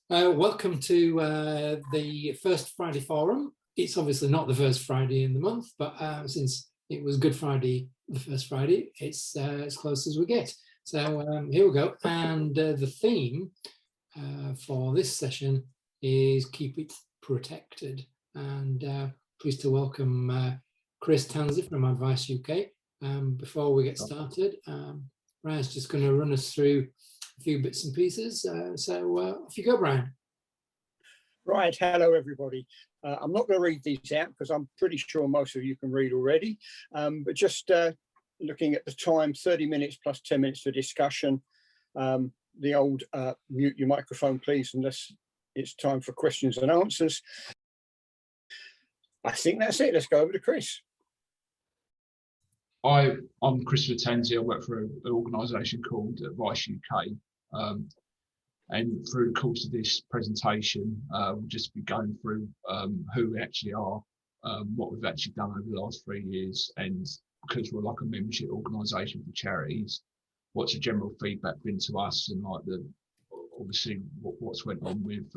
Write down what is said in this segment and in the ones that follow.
Welcome to the first Friday forum. It's obviously not the first Friday in the month, but since it was Good Friday, the first Friday, it's as close as we get. So here we go. And the theme for this session is Keep It Protected. And pleased to welcome Chris Tansey from Advice UK. Before we get started, Ryan's just going to run us through a few bits and pieces. So off you go, Brian. Right, hello everybody. I'm not going to read these out because I'm pretty sure most of you can read already, but just looking at the time, 30 minutes plus 10 minutes for discussion. The old mute your microphone please, unless it's time for questions and answers. I think that's it. Let's go over to Chris. I'm Christopher Tansey. I work for an organisation called Advice UK, and through the course of this presentation, we'll just be going through who we actually are, what we've actually done over the last 3 years, and because we're like a membership organisation for charities, what's the general feedback been to us, and like obviously what's went on with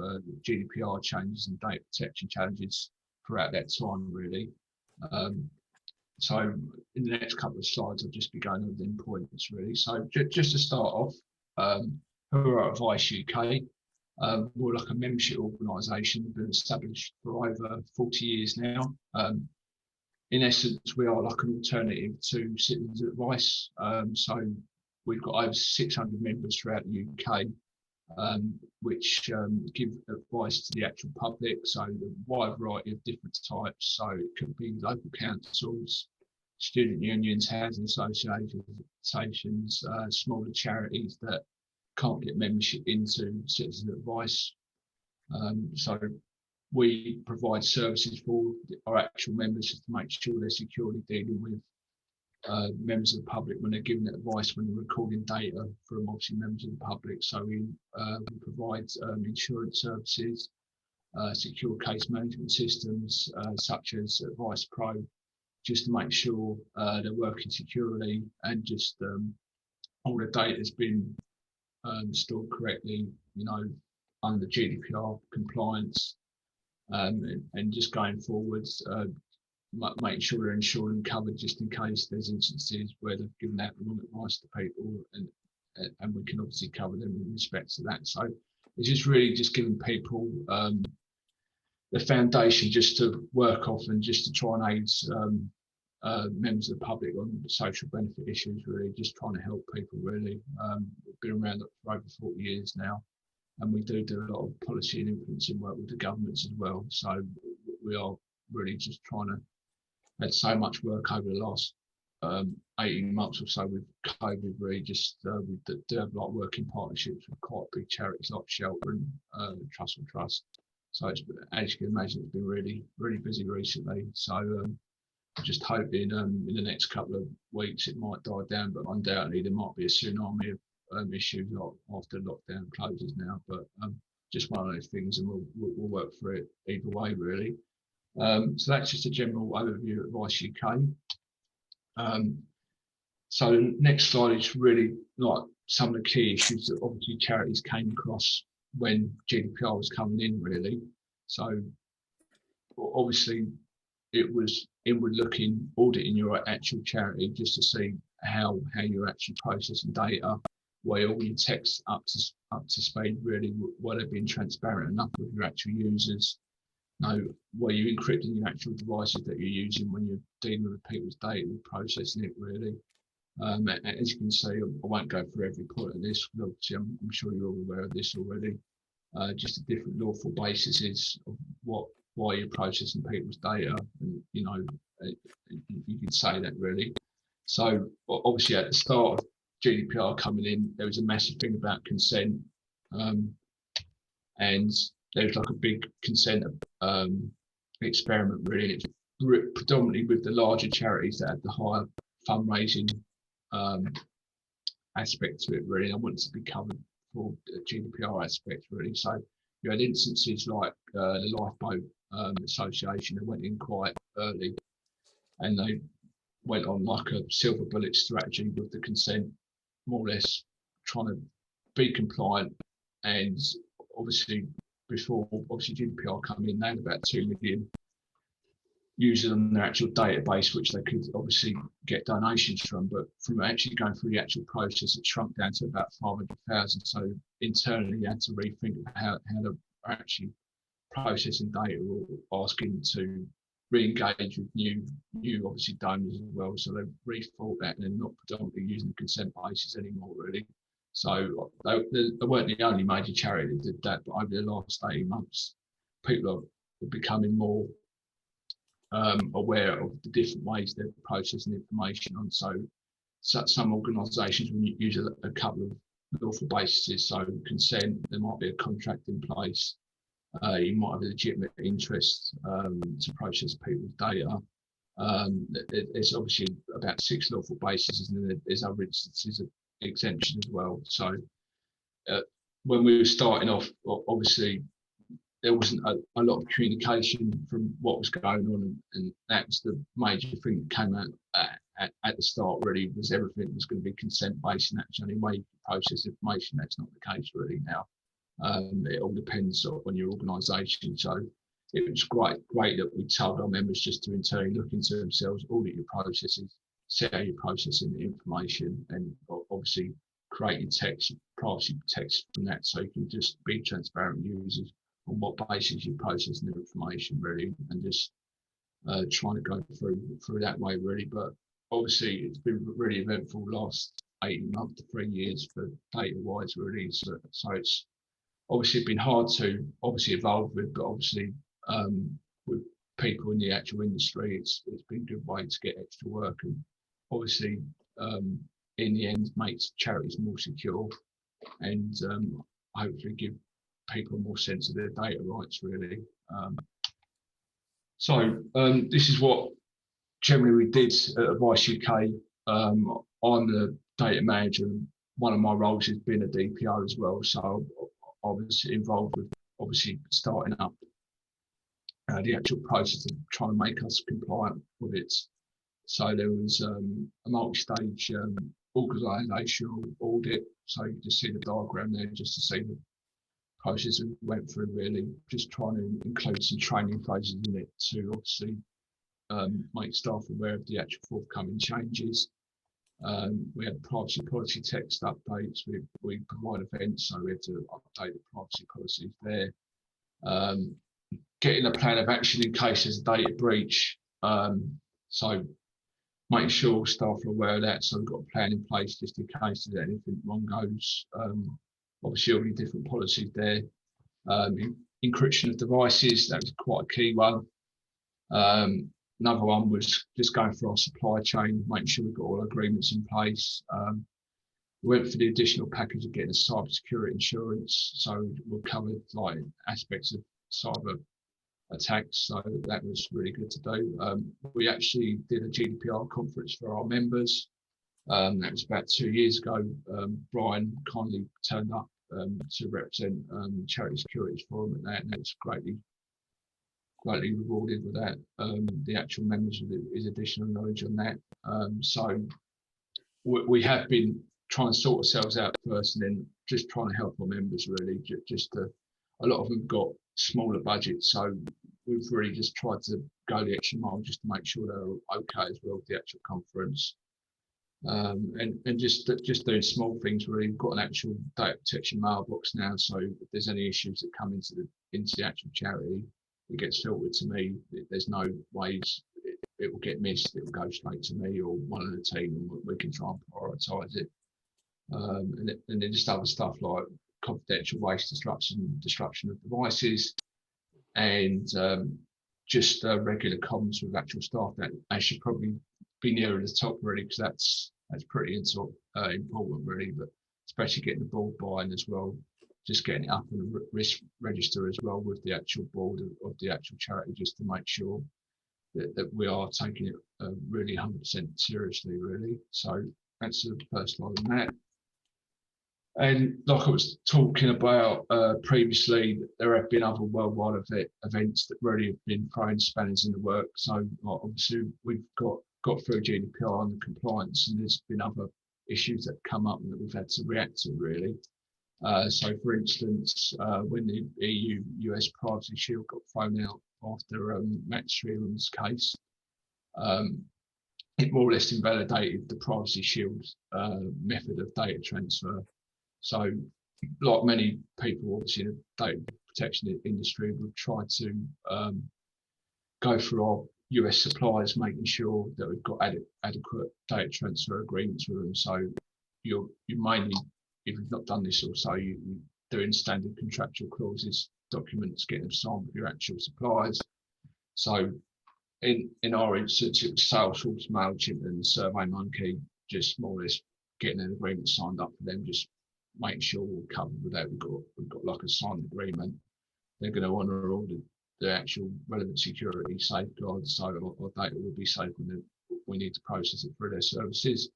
GDPR changes and data protection challenges throughout that time, really. So in the next couple of slides, I'll just be going over the points really. So just to start off, who are Advice UK? We're like a membership organisation, been established for over 40 years now. In essence, we are like an alternative to citizens' advice. So we've got over 600 members throughout the UK, which give advice to the actual public. So a wide variety of different types. So it could be local councils, student unions, housing associations, smaller charities that can't get membership into citizen advice. So we provide services for our actual members to make sure they're securely dealing with members of the public when they're giving advice, when they're recording data from obviously members of the public. So we provide insurance services, secure case management systems such as Advice Pro, just to make sure they're working securely and just all the data has been stored correctly, you know, under GDPR compliance, and just going forwards, making sure they're insured and covered just in case there's instances where they've given out the wrong advice to people, and we can obviously cover them in respect to that. So it's just really just giving people the foundation just to work off and just to try and aid members of the public on social benefit issues, really just trying to help people really. We've been around for over 40 years now, and we do a lot of policy and influencing work with the governments as well. So we are really just trying to, had so much work over the last 18 months or so with COVID, really just we do have like working partnerships with quite big charities like Shelter and Trust. So it's, as you can imagine, it's been really busy recently. So just hoping in the next couple of weeks it might die down, but undoubtedly there might be a tsunami of issues after lockdown closes now. But just one of those things, and we'll work through it either way, really. So that's just a general overview of Advice UK. So the next slide is really like some of the key issues that obviously charities came across when GDPR was coming in, really. So obviously it was inward looking, auditing your actual charity just to see how you're actually processing data, where all your texts up to speed, really, were they being transparent enough with your actual users. Know where you're encrypting your actual devices that you're using when you're dealing with people's data and processing it, really. As you can see, I won't go through every point of this, but obviously I'm sure you're all aware of this already. Just the different lawful bases of why you're processing people's data, and you know, you can say that, really. So obviously at the start of GDPR coming in, there was a massive thing about consent, and there was like a big consent experiment, really. It's predominantly with the larger charities that had the higher fundraising aspect to it, really. I wanted to be covered for the GDPR aspect, really. So you had instances like the Lifeboat Association that went in quite early, and they went on like a silver bullet strategy with the consent, more or less trying to be compliant and obviously before obviously GDPR come in, they had about 2 million users on their actual database, which they could obviously get donations from. But from actually going through the actual process, it shrunk down to about 500,000. So internally, you had to rethink how to actually processing data or asking to re-engage with new obviously donors as well. So they've rethought that and they're not predominantly using the consent basis anymore, really. So they weren't the only major charity that did that, but over the last 18 months, people are becoming more aware of the different ways they're processing information on. So some organisations will use a couple of lawful bases. So consent, there might be a contract in place. You might have a legitimate interest to process people's data. There's obviously about 6 lawful bases, and then there's other instances of exemption as well. So when we were starting off, obviously there wasn't a lot of communication from what was going on, and that was the major thing that came out at the start. Really, was everything was going to be consent based, and that's the only way you can process information. That's not the case really now. It all depends on your organisation. So it was great that we told our members just to internally look into themselves, audit your processes, see how you're processing the information, and obviously creating text, privacy text from that, so you can just be transparent with users on what basis you're processing the information, really, and just trying to go through that way, really. But obviously, it's been really eventful last 18 months to 3 years for data-wise, really. So it's obviously been hard to obviously evolve with, but obviously with people in the actual industry, it's been a good way to get extra work, and obviously in the end makes charities more secure, and hopefully give people more sense of their data rights, really. So this is what generally we did at Advice UK. I'm the data manager, and one of my roles has been a DPO as well, so I was involved with obviously starting up the actual process of trying to make us compliant with it. So there was a multi-stage organisational audit. So you just see the diagram there just to see the process we went through, really, just trying to include some training phases in it to obviously make staff aware of the actual forthcoming changes. We had privacy policy text updates. We provide events, so we had to update the privacy policies there. Getting a plan of action in case there's a data breach. So making sure staff are aware of that. So we've got a plan in place just in case there's anything wrong goes. Obviously, all the different policies there. Encryption of devices, that was quite a key one. Another one was just going through our supply chain, making sure we've got all agreements in place. We went for the additional package of getting a cybersecurity insurance, so we covered like aspects of cyber attacks, so that was really good to do. We actually did a GDPR conference for our members. That was about 2 years ago. Brian kindly turned up to represent Charity Securities Forum at that, and that was greatly rewarded with that. The actual members with his additional knowledge on that. So we have been trying to sort ourselves out first, and then just trying to help our members, really. A lot of them got smaller budgets, so we've really just tried to go the extra mile just to make sure they're okay as well with the actual conference. And just doing small things, really. We've got an actual data protection mailbox now, so if there's any issues that come into the actual charity, it gets filtered to me. There's no ways it will get missed. It will go straight to me or one of the team, and we can try and prioritise it. And then just other stuff like confidential waste destruction of devices, and just regular comms with actual staff. That I should probably be nearer the top, really, because that's pretty important, really. But especially getting the board buy-in as well, just getting it up on the risk register as well with the actual board of the actual charity, just to make sure that we are taking it really 100% seriously, really. So that's the first line on that. And like I was talking about previously, there have been other worldwide events that really have been throwing spanners in the works. So obviously we've got through GDPR and the compliance, and there's been other issues that come up that we've had to react to, really. So, for instance, when the EU-US Privacy Shield got thrown out after Matt Sheeran's case, it more or less invalidated the Privacy Shield method of data transfer. So, like many people, obviously, in the data protection industry, we've tried to go through our US suppliers, making sure that we've got adequate data transfer agreements with them. So, you mainly, if you've not done this also, you're doing standard contractual clauses, documents, getting them signed with your actual suppliers. So in our instance, it was Salesforce, MailChimp and SurveyMonkey, just more or less getting an agreement signed up for them, just making sure we're covered with that. We've got like a signed agreement. They're going to honour all the actual relevant security safeguards, so our data will be safe when we need to process it through their services.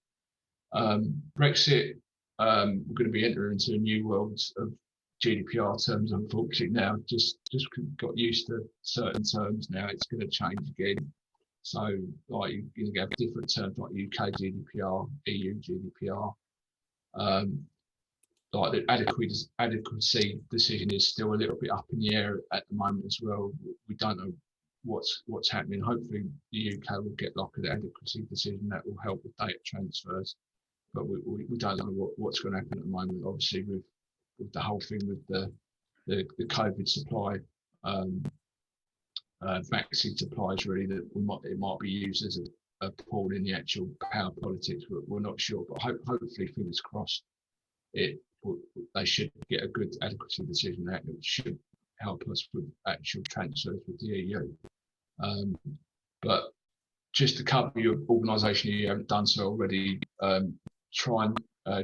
Brexit, we're going to be entering into a new world of GDPR terms, unfortunately now. Just got used to certain terms now. It's going to change again. So like you're going to have different terms like UK GDPR, EU GDPR. Like the adequacy decision is still a little bit up in the air at the moment as well. We don't know what's happening. Hopefully the UK will get like an adequacy decision that will help with data transfers. But we don't know what's going to happen at the moment. Obviously, with the whole thing with the COVID supply, vaccine supplies, really, that it might be used as a pawn in the actual power politics. We're not sure, but hopefully, fingers crossed, they should get a good adequacy decision that it should help us with actual transfers with the EU. But just to cover your organisation, if you haven't done so already, try and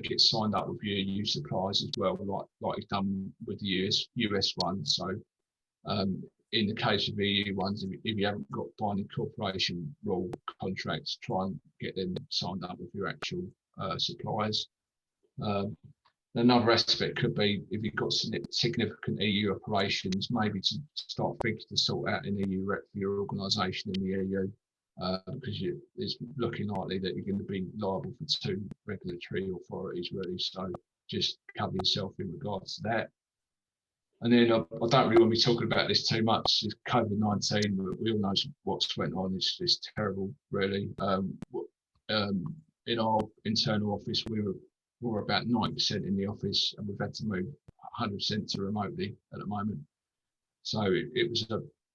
get signed up with your EU suppliers as well, like you've done with the US ones. So in the case of EU ones, if you haven't got binding corporation rule contracts, try and get them signed up with your actual suppliers. Another aspect could be if you've got significant EU operations, maybe to start thinking to sort out an EU rep for your organisation in the EU. Because it's looking likely that you're going to be liable for 2 regulatory authorities, really. So just cover yourself in regards to that. And then I don't really want to be talking about this too much. It's COVID-19. We all know what's went on. It's terrible, really. In our internal office, we're about 90% in the office, and we've had to move 100% to remotely at the moment. So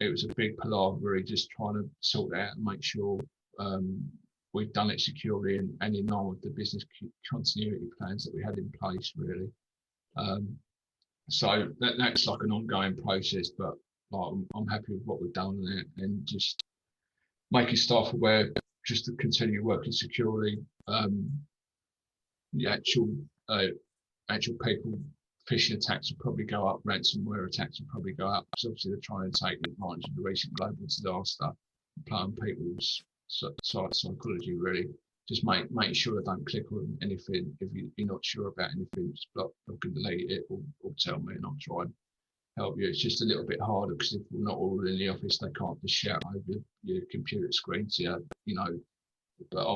it was a big palaver, really, just trying to sort it out and make sure we've done it securely and in line with the business continuity plans that we had in place, really. So that's like an ongoing process, but like, I'm happy with what we've done and just making staff aware just to continue working securely. The actual people, phishing attacks will probably go up, ransomware attacks will probably go up, because obviously they're trying to take advantage of the recent global disaster, playing people's psychology, really. Just make sure they don't click on anything. If you're not sure about anything, just block and delete it, or tell me and I'll try and help you. It's just a little bit harder because if we're not all in the office, they can't just shout over your computer screen to you know. But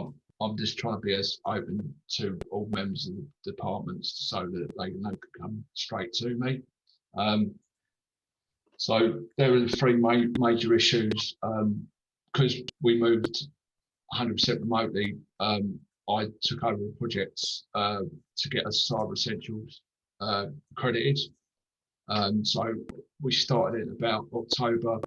I'm just trying to be as open to all members of the departments so that they can come straight to me. So there are the 3 major issues. Because we moved 100% remotely, I took over a project to get us Cyber Essentials accredited. So we started in about October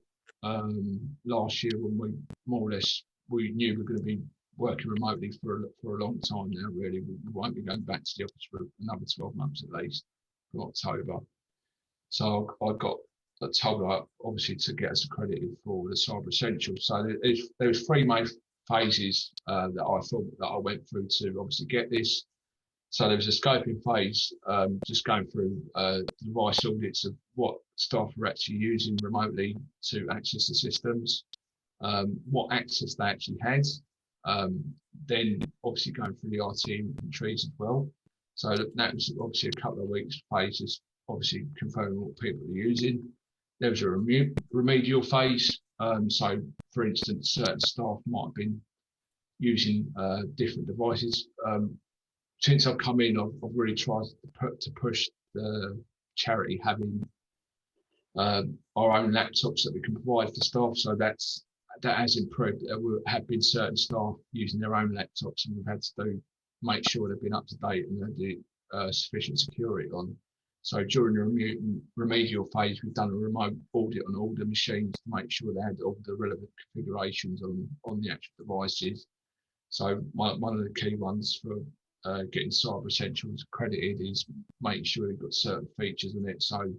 last year, when we more or less we knew we were going to be working remotely for a long time now. Really, we won't be going back to the office for another 12 months at least, from October. So I got told obviously to get us accredited for the Cyber Essentials. So there was 3 main phases that I thought that I went through to obviously get this. So there was a scoping phase, just going through device audits of what staff were actually using remotely to access the systems, what access they actually had. Then obviously going through the IT inventories as well. So that was obviously a couple of weeks phases, obviously confirming what people are using. There was a remedial phase. So for instance, certain staff might have been using different devices. Since I've come in, I've really tried to push the charity having our own laptops that we can provide for staff. So that has improved. There have been certain staff using their own laptops, and we've had to make sure they've been up to date and had the sufficient security on. So during the remedial phase, we've done a remote audit on all the machines to make sure they had all the relevant configurations on the actual devices. So one of the key ones for getting Cyber Essentials accredited is making sure they've got certain features in it. So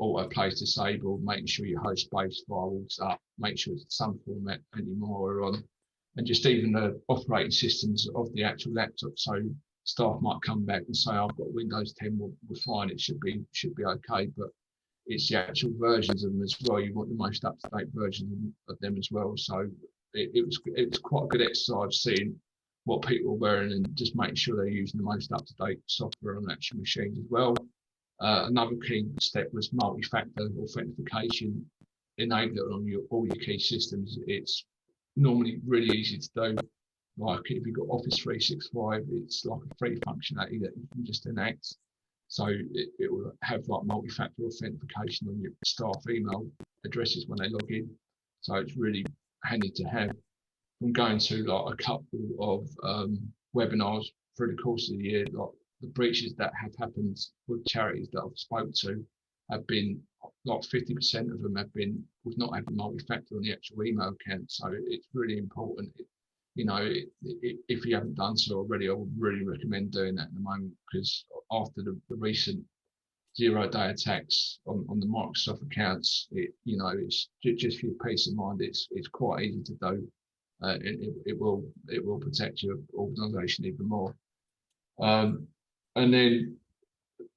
autoplay disabled, making sure your host-based firewall's up, make sure it's some format anymore on, and just even the operating systems of the actual laptop. So staff might come back and say, "I've got Windows 10, we're fine, it should be okay," but it's the actual versions of them as well. You want the most up-to-date version of them as well. So it was quite a good exercise seeing what people are wearing and just making sure they're using the most up-to-date software on actual machines as well. Another key step was multi-factor authentication, enable it on all your key systems. It's normally really easy to do. Like if you've got Office 365, it's like a free functionality that you can just enact. So it will have like multi-factor authentication on your staff email addresses when they log in. So it's really handy to have. I'm going to like a couple of webinars through the course of the year. Like the breaches that have happened with charities that I've spoke to have been like 50% of them have been with not having multi-factor on the actual email account. So it's really important. If you haven't done so already, I would really recommend doing that at the moment, because after the recent zero-day attacks on the Microsoft accounts, it's just for your peace of mind. It's quite easy to do. It will protect your organisation even more. And then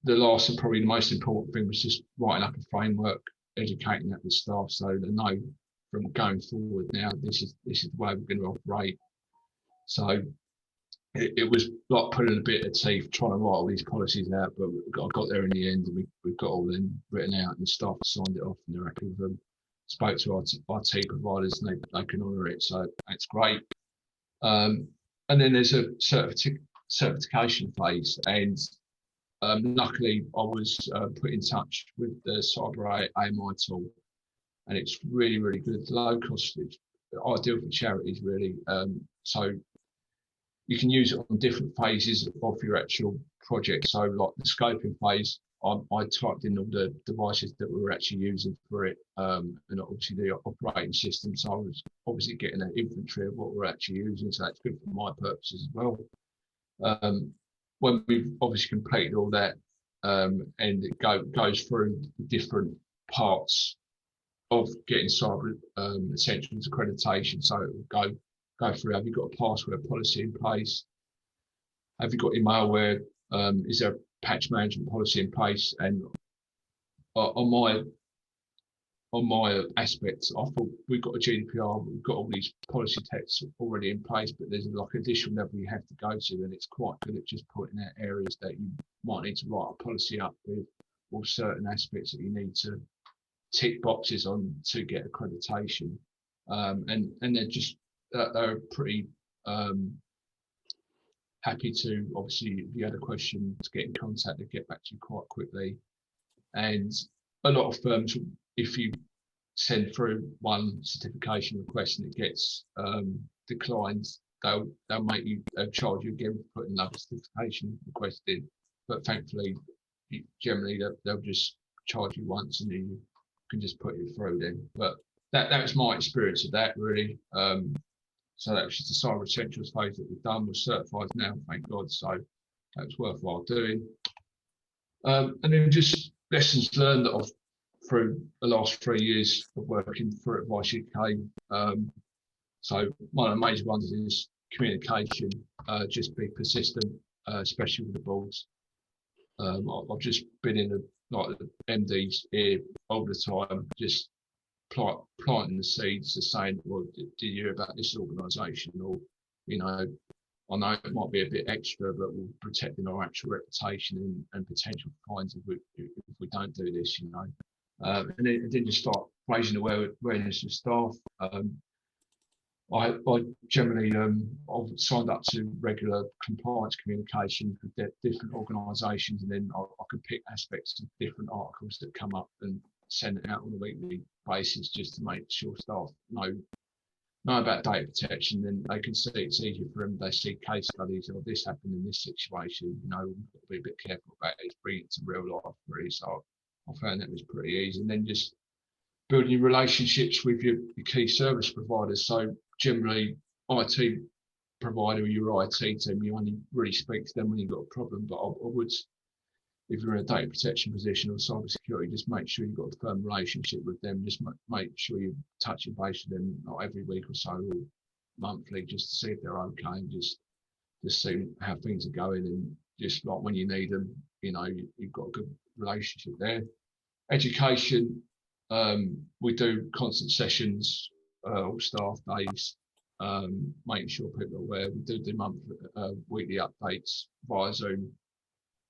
the last and probably the most important thing was just writing up a framework, educating that with staff so they know from going forward now this is the way we're going to operate. So it was like putting a bit of teeth trying to write all these policies out, but I got there in the end, and we've got all them written out, and the staff signed it off and they're happy with them. Spoke to our IT providers and they can honour it, so that's great. And then there's a certification phase, and luckily I was put in touch with the Cyber AMI tool, and it's really, really good. It's low cost, it's ideal for charities really. So you can use it on different phases of your actual project. So like the scoping phase, I typed in all the devices that we were actually using for it, and obviously the operating system. So I was obviously getting an inventory of what we're actually using. So that's good for my purposes as well. When we've obviously completed all that, and it goes through the different parts of getting Cyber Essentials accreditation. So it will go through, have you got a password policy in place? Have you got your malware? Is there a patch management policy in place? And on my aspects, I thought we've got a GDPR, we've got all these policy texts already in place, but there's like additional level you have to go to, and it's quite good at just pointing out areas that you might need to write a policy up with, or certain aspects that you need to tick boxes on to get accreditation. And they're pretty happy to, obviously, if you had a question, to get in contact, they get back to you quite quickly. And a lot of firms, if you send through one certification request and it gets declined, they'll charge you again for putting another certification request in. But thankfully, generally they'll just charge you once and then you can just put it through then. But that was my experience of that really. So that was just the Cyber Essentials phase that we've done. We're certified now, thank God. So that was worthwhile doing. And then just lessons learned that I've through the last 3 years of working for Advice UK. So one of the major ones is communication. Just be persistent, especially with the boards. I've just been in the MD's ear all the time, just planting the seeds of saying, well, did you hear about this organisation? Or, I know it might be a bit extra, but we're protecting our actual reputation and potential fines if we don't do this, And then just start raising awareness of staff. I generally I've signed up to regular compliance communication with different organisations, and then I can pick aspects of different articles that come up and send it out on a weekly basis just to make sure staff know about data protection. Then they can see it's easier for them. They see case studies of this happened in this situation. You know, we've got to be a bit careful about it. Bring it to real life, really. So I found that was pretty easy. And then just building relationships with your key service providers. So generally, IT provider or your IT team, you only really speak to them when you've got a problem. But I would, if you're in a data protection position or cyber security, just make sure you've got a firm relationship with them. Just make sure you touch your base with them, not every week or so, or monthly, just to see if they're okay, and just see how things are going. And just like when you need them, you know, you've got a good relationship there. Education, we do constant sessions, all staff days, making sure people are aware. We do monthly, weekly updates via Zoom,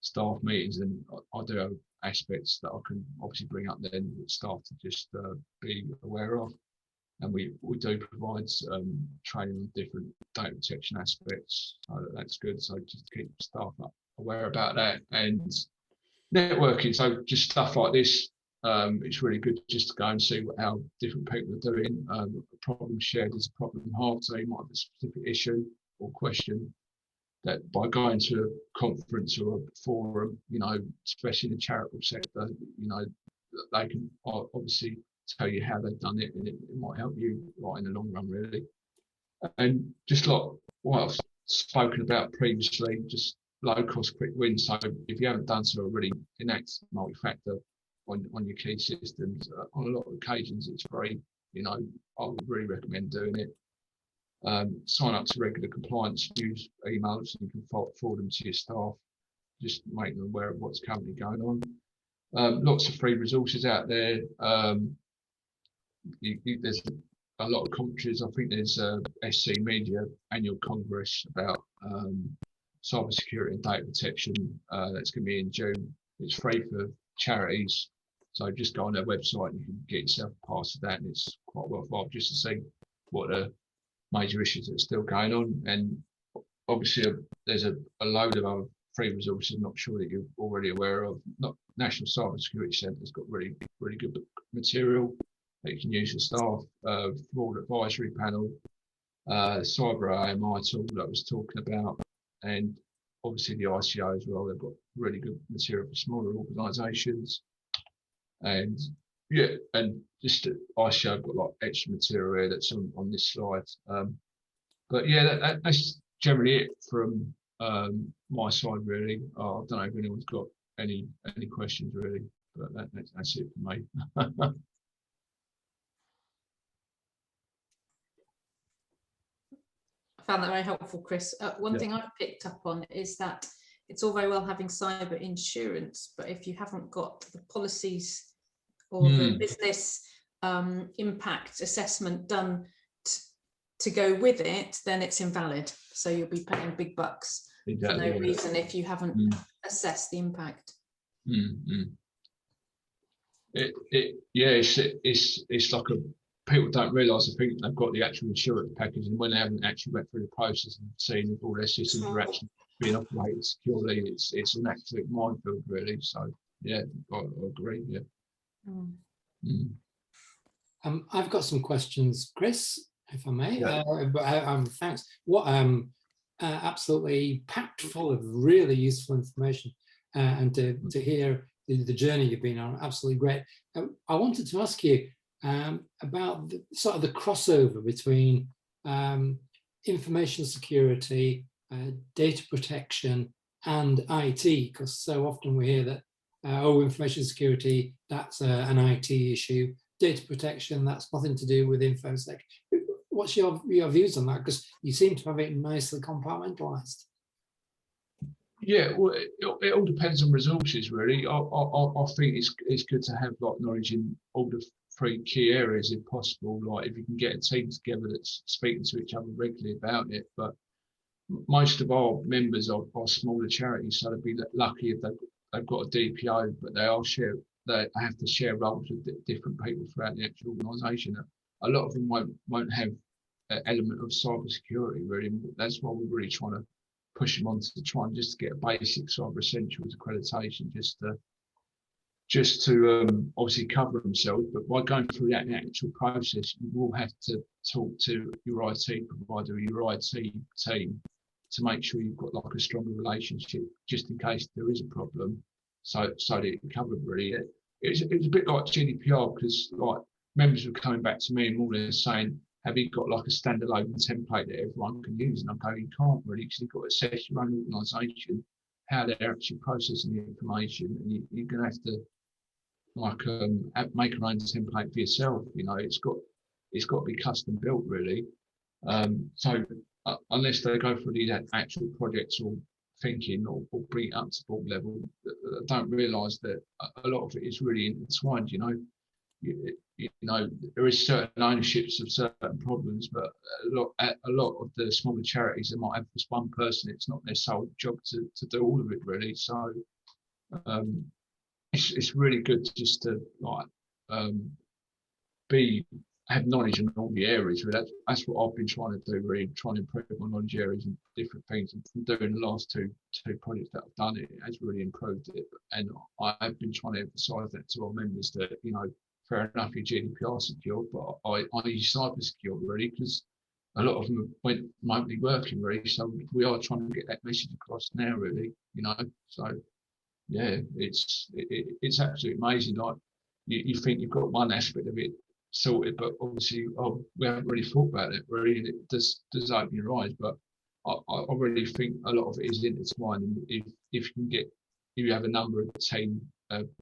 staff meetings, and I do have aspects that I can obviously bring up then with staff to just be aware of. And we do provide training on different data protection aspects, so that's good. So just to keep staff aware about that. And networking, so just stuff like this, it's really good just to go and see how different people are doing. A problem shared is a problem halved, so you might have a specific issue or question that by going to a conference or a forum, you know, especially in the charitable sector, you know, they can obviously tell you how they've done it, and it might help you right in the long run, really. And just like what I've spoken about previously, just low cost quick wins. So if you haven't done so already, enact multi-factor on your key systems. On a lot of occasions it's free. You know, I would really recommend doing it. Sign up to regular compliance news emails, and you can forward them to your staff, just make them aware of what's currently going on. Lots of free resources out there. There's a lot of conferences. I think there's SC Media annual congress about cyber security and data protection. That's going to be in June. It's free for charities, so just go on their website and you can get yourself a pass to that, and it's quite worthwhile just to see what the major issues that are still going on. And obviously there's a load of other free resources I'm not sure that you're already aware of. Not National Cyber Security Centre's got really good material that you can use for staff. Fraud advisory panel, cyber AMI tool that I was talking about, and obviously the ICO as well. They've got really good material for smaller organisations. And yeah, and just ICO have got like extra material here that's on this slide. But yeah, that's generally it from my side, really. I don't know if anyone's got any questions, really, but that's it for me. I found that very helpful, Chris. One thing I've picked up on is that it's all very well having cyber insurance, but if you haven't got the policies or the business impact assessment done to go with it, then it's invalid. So you'll be paying big bucks for no reason if you haven't assessed the impact. It's like people don't realise. I think they've got the actual insurance package, and when they haven't actually went through the process and seen if all their systems are actually being operated securely, it's an absolute minefield, really. So yeah, I agree. Yeah. I've got some questions, Chris, if I may. Thanks. What absolutely packed full of really useful information, and to hear the journey you've been on, absolutely great. I wanted to ask you about sort of the crossover between information security, data protection, and IT, because so often we hear that information security, that's an IT issue. Data protection, that's nothing to do with InfoSec. What's your views on that? Because you seem to have it nicely compartmentalized. Yeah, well, it all depends on resources, really. I think it's good to have like knowledge in all the three key areas if possible. Like if you can get a team together that's speaking to each other regularly about it. But most of our members are smaller charities, so they'd be lucky if they've got a DPO, but they have to share roles with different people throughout the actual organisation. A lot of them won't have element of cyber security, really. And that's why we're really trying to push them on to try and just get a basic cyber essentials accreditation, just to obviously cover themselves. But by going through that actual process, you will have to talk to your IT provider or your IT team to make sure you've got like a stronger relationship, just in case there is a problem. So that it covered really. It's a bit like GDPR, because like members were coming back to me and all they're saying, have you got like a standalone template that everyone can use? And I'm going, you can't really, because you've got to assess your own organisation, how they're actually processing the information, and you're going to have to like make your own template for yourself. You know, it's got to be custom built really. So unless they go through these actual projects or thinking or bring it up to board level, I don't realise that a lot of it is really intertwined. You know, you know, there is certain ownerships of certain problems, but a lot of the smaller charities, they might have just one person. It's not their sole job to do all of it really. So it's really good just to like have knowledge in all the areas. Really. That's what I've been trying to do, really, trying to improve my knowledge areas and different things. And from doing the last two projects that I've done, it has really improved it. And I have been trying to emphasise that to our members that, you know, fair enough, your GDPR secure, but I use cyber secure really, because a lot of them went remotely working really. So we are trying to get that message across now, really, you know. So yeah, it's absolutely amazing. Like you think you've got one aspect of it sorted, but obviously we haven't really thought about it really, and it does open your eyes. But I really think a lot of it is intertwined, and if you have a number of team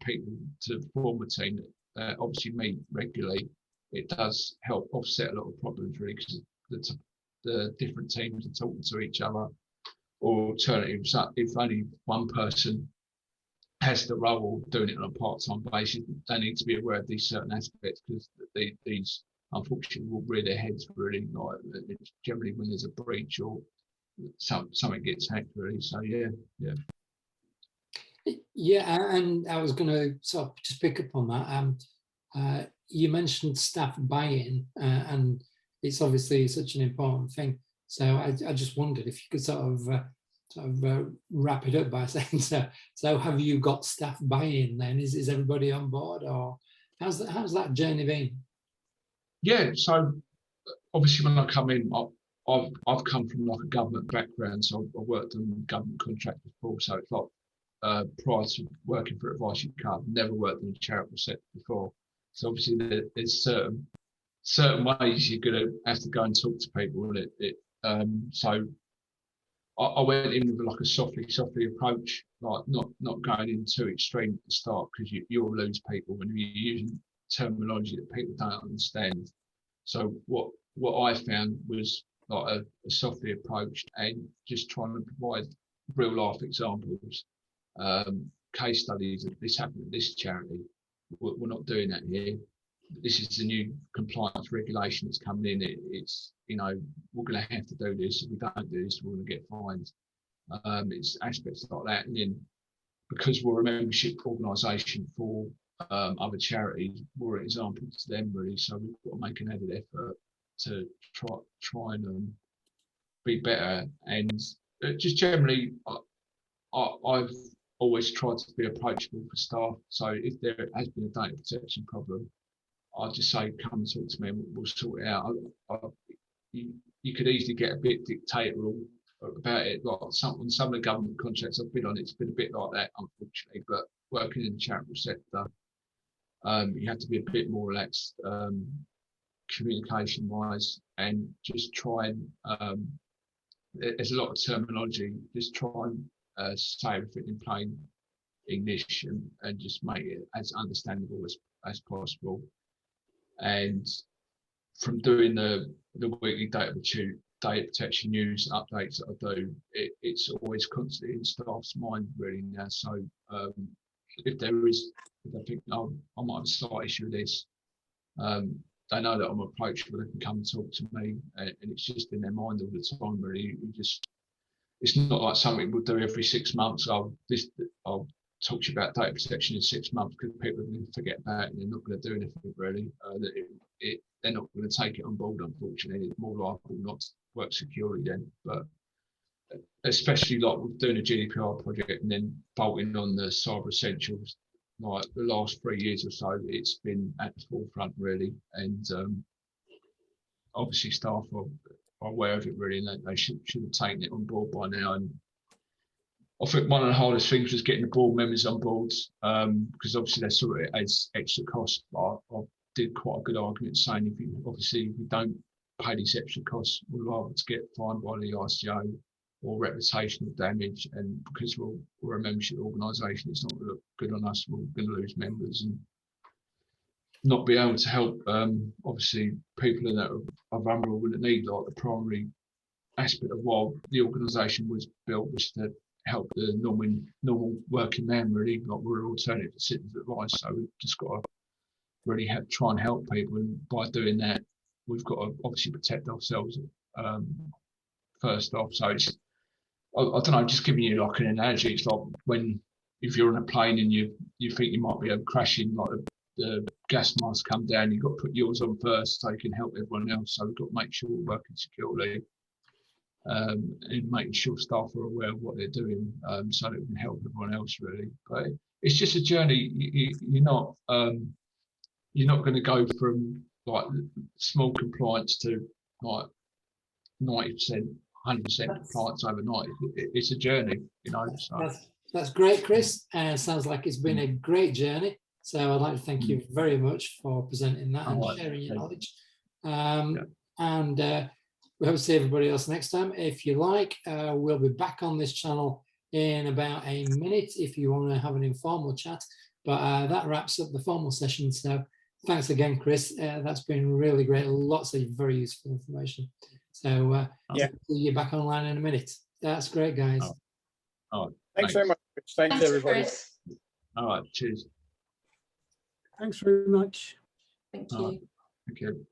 people to form a team that obviously meet regularly, it does help offset a lot of problems really, because the different teams are talking to each other. Or alternatives, if only one person has the role of doing it on a part-time basis, they need to be aware of these certain aspects, because these unfortunately will rear their heads really. Like it's generally when there's a breach or something gets hacked really. So yeah, and I was going to sort of just pick up on that. You mentioned staff buy-in, and it's obviously such an important thing. So I just wondered if you could sort of wrap it up by saying, so have you got staff buy-in then? Is everybody on board, or how's that journey been? Yeah, so obviously when I come in, I've come from like a government background, so I worked on government contracts before. So it's like prior to working for Advice UK, I've never worked in a charitable sector before. So obviously there's certain ways you're going to have to go and talk to people. So I went in with like a softly approach, like not going in too extreme at the start, because you'll lose people when you're using terminology that people don't understand. So what I found was like a softly approach, and just trying to provide real life examples, case studies of this happened at this charity. We're not doing that here. This is the new compliance regulation that's coming in. It's, you know, we're going to have to do this. If we don't do this, we're going to get fined. It's aspects like that. And then because we're a membership organisation for other charities, we're an example to them really. So we've got to make an added effort to try and be better. And just generally, I've always tried to be approachable for staff. So if there has been a data protection problem, I'll just say, come and talk to me and we'll sort it out. You could easily get a bit dictatorial about it. Like some of the government contracts I've been on, it's been a bit like that, unfortunately. But working in the charitable sector, you have to be a bit more relaxed, communication-wise, and just try and, there's a lot of terminology, just try and say everything in plain English and just make it as understandable as possible. And from doing the weekly data protection news updates that I do, it's always constantly in staff's mind really now. So if they think, oh, I might have a slight issue with this, they know that I'm approachable. They can come and talk to me, and it's just in their mind all the time. Really, it's not like something we'll do every 6 months. talks to you about data protection in 6 months because people are going to forget about it and they're not going to do anything really. They're not going to take it on board, unfortunately. It's more likely not to work securely then. But especially like with doing a GDPR project and then bolting on the cyber essentials, like the last 3 years or so, it's been at the forefront really. And obviously staff are aware of it really, and they should have taken it on board by now. And I think one of the hardest things was getting the board members on board, because obviously they saw it as extra cost. I did quite a good argument saying if we don't pay these extra costs, we're liable to get fined by the ICO or reputational damage. And because we're a membership organisation, it's not going to look good on us. We're going to lose members and not be able to help obviously people that are vulnerable and that need like the primary aspect of why the organisation was built was to help the normal working man really, like we're an alternative to citizens advice. So we've just got to really try and help people, and by doing that we've got to obviously protect ourselves first off. So it's I don't know, just giving you like an analogy, it's like if you're on a plane and you think you might be crashing, like the gas mask come down, you've got to put yours on first so you can help everyone else. So we've got to make sure we're working securely, and making sure staff are aware of what they're doing, so that we can help everyone else really. But it's just a journey. You're not going to go from like small compliance to like 90%, 100% compliance overnight. It's a journey, you know. So. That's great, Chris. Sounds like it's been a great journey. So I'd like to thank you very much for presenting that and sharing your knowledge. And we hope to see everybody else next time. If you like, we'll be back on this channel in about a minute if you want to have an informal chat. But that wraps up the formal session. So thanks again, Chris. That's been really great. Lots of very useful information. So see you back online in a minute. That's great, guys. Thanks very much. Thanks everybody. Chris. All right, cheers. Thanks very much. Thank you. Thank you.